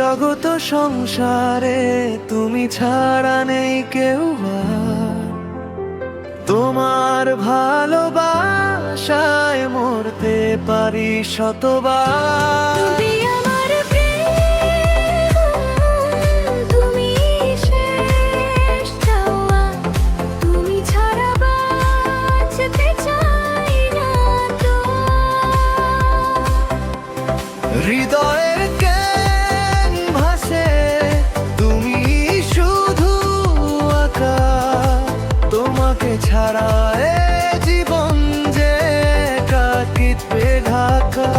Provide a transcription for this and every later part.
জগত সংসারে তুমি ছাড়া নেই কেউ আর। তোমার ভালোবাসায় মরতে পারি শতবার। তুমি আমার প্রেম, তুমি শেষ চাওয়া, তুমি ছাড়া বাঁচতে চাই না তো। হৃদয়ের ক্যানভাসে তুমি শুধু আঁকা, তোমাকে ছাড়া এ জীবন যে কাটিতে ঢাকা।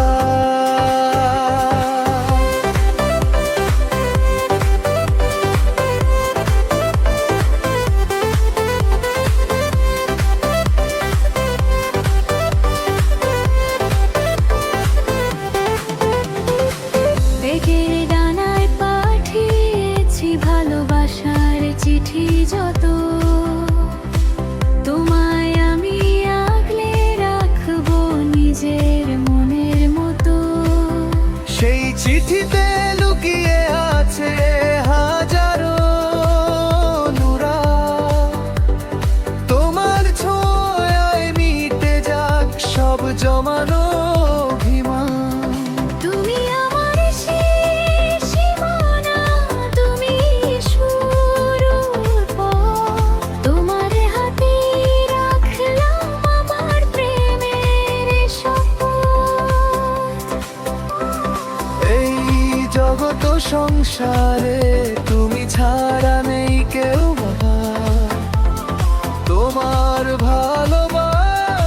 মেঘের ডানায় পাঠিয়েছি ভালোবাসার চিঠি যত, তোমায় আমি আগলে রাখবো নিজের মনের মতো। সেই চিঠিতে লুকিয়ে আছে হাজারো অনুরাগ, তোমার ছোঁয়ায় মিটে যাক সব জমানো অভিমান। তুমি আমার শেষ সীমানা, তুমি শুরুর পথ, তোমার হাতে রাখলাম আমার প্রেমের শপথ। এই জগত সংসারে তুমি ছাড়া নেই কেউ আর। তোমার ভালোবাসায়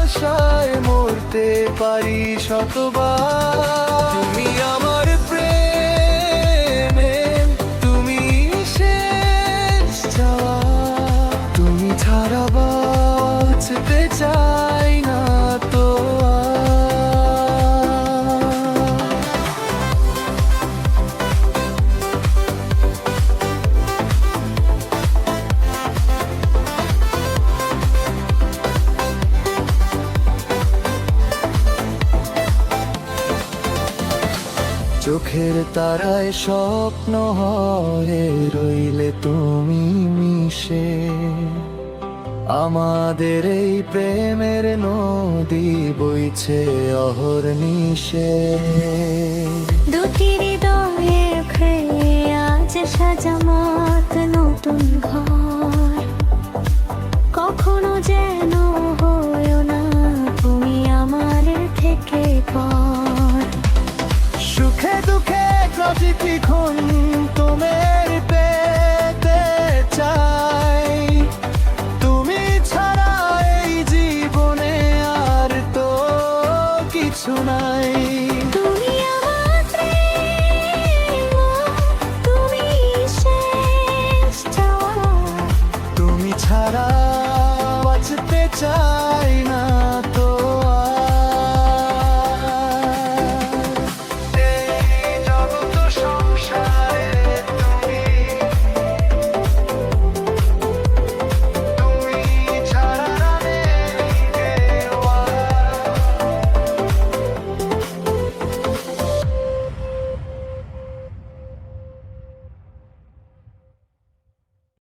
মরতে পারি শতবার। তুমি আমার প্রেমে, তুমি শেষ চাওয়া, তুমি ছাড়া বাঁচতে চাই না তো আর। চোখের তারায় স্বপ্ন হয়ে রইলে তুমি মিশে, আমাদের এই প্রেমের নদী বইছে অহর্নিশে। দুটি হৃদয়ে খেয়ে আজ সাজামত নতুন ঘর, কখনো যেন হয়ো না তুমি আমার থেকে পর। সুখে দুঃখে প্রতিক্ষণ তোমার পেতে চাই, তুমি ছাড়া এই জীবনে আর তো কিছু নাই। তুমি আমার প্রেম, তুমি শেষ চাওয়া, তুমি ছাড়া বাঁচতে চাই